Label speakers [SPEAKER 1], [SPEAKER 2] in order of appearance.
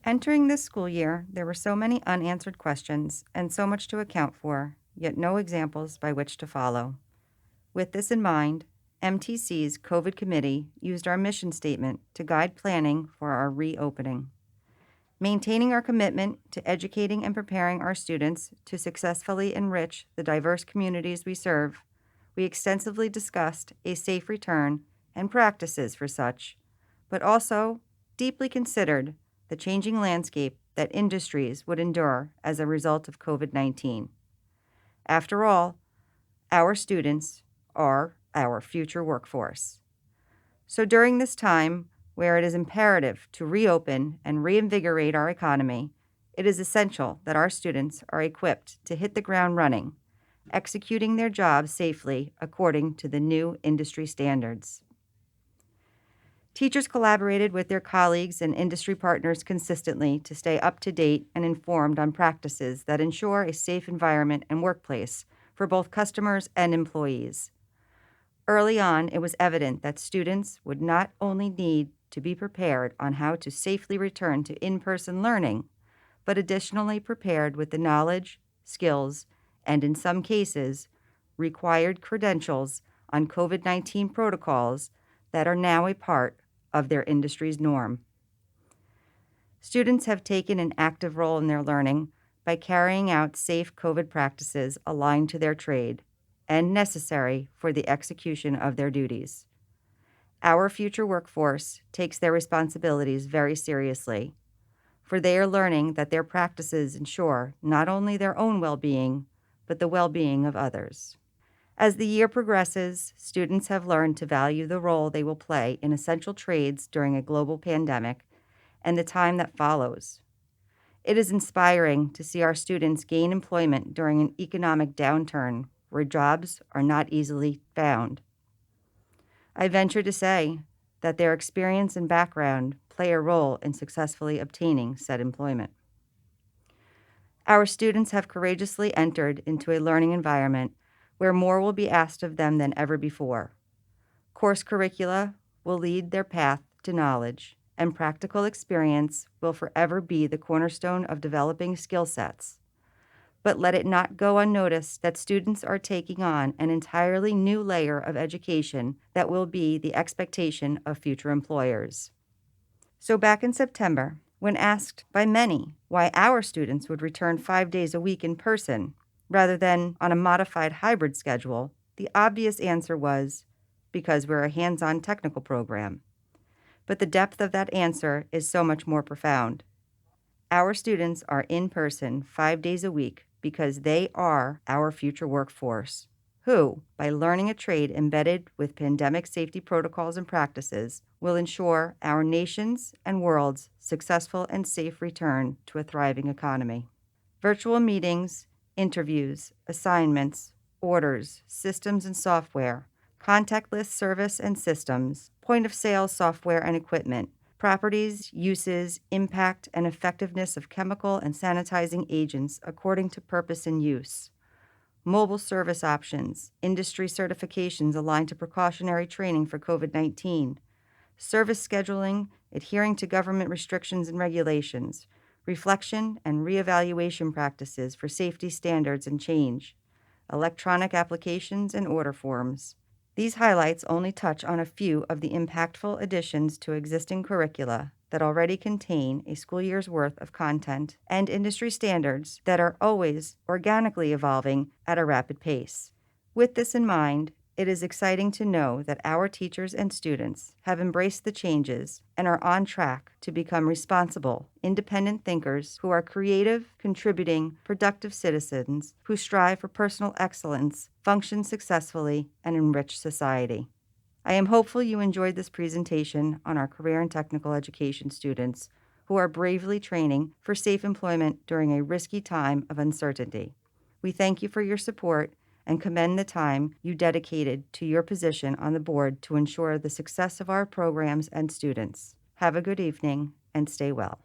[SPEAKER 1] Entering this school year, there were so many unanswered questions and so much to account for, yet no examples by which to follow. With this in mind, MTC's COVID committee used our mission statement to guide planning for our reopening. Maintaining our commitment to educating and preparing our students to successfully enrich the diverse communities we serve, we extensively discussed a safe return and practices for such, but also deeply considered the changing landscape that industries would endure as a result of COVID-19. After all, our students are our future workforce. So during this time, where it is imperative to reopen and reinvigorate our economy, it is essential that our students are equipped to hit the ground running, executing their jobs safely according to the new industry standards. Teachers collaborated with their colleagues and industry partners consistently to stay up to date and informed on practices that ensure a safe environment and workplace for both customers and employees. Early on, it was evident that students would not only need to be prepared on how to safely return to in-person learning, but additionally prepared with the knowledge, skills, and in some cases, required credentials on COVID-19 protocols that are now a part of their industry's norm. Students have taken an active role in their learning by carrying out safe COVID practices aligned to their trade and necessary for the execution of their duties. Our future workforce takes their responsibilities very seriously, for they are learning that their practices ensure not only their own well-being, but the well-being of others. As the year progresses, students have learned to value the role they will play in essential trades during a global pandemic and the time that follows. It is inspiring to see our students gain employment during an economic downturn where jobs are not easily found. I venture to say that their experience and background play a role in successfully obtaining said employment. Our students have courageously entered into a learning environment where more will be asked of them than ever before. Course curricula will lead their path to knowledge, and practical experience will forever be the cornerstone of developing skill sets. But let it not go unnoticed that students are taking on an entirely new layer of education that will be the expectation of future employers. So back in September, when asked by many why our students would return 5 days a week in person rather than on a modified hybrid schedule, the obvious answer was, because we're a hands-on technical program. But the depth of that answer is so much more profound. Our students are in person 5 days a week because they are our future workforce, who, by learning a trade embedded with pandemic safety protocols and practices, will ensure our nation's and world's successful and safe return to a thriving economy. Virtual meetings, interviews, assignments, orders, systems and software, contactless service and systems, point-of-sale software and equipment, properties, uses, impact, and effectiveness of chemical and sanitizing agents according to purpose and use, mobile service options, industry certifications aligned to precautionary training for COVID-19, service scheduling, adhering to government restrictions and regulations, reflection and reevaluation practices for safety standards and change, electronic applications and order forms. These highlights only touch on a few of the impactful additions to existing curricula that already contain a school year's worth of content and industry standards that are always organically evolving at a rapid pace. With this in mind, it is exciting to know that our teachers and students have embraced the changes and are on track to become responsible, independent thinkers who are creative, contributing, productive citizens who strive for personal excellence, function successfully, and enrich society. I am hopeful you enjoyed this presentation on our career and technical education students who are bravely training for safe employment during a risky time of uncertainty. We thank you for your support and commend the time you dedicated to your position on the board to ensure the success of our programs and students. Have a good evening and stay well.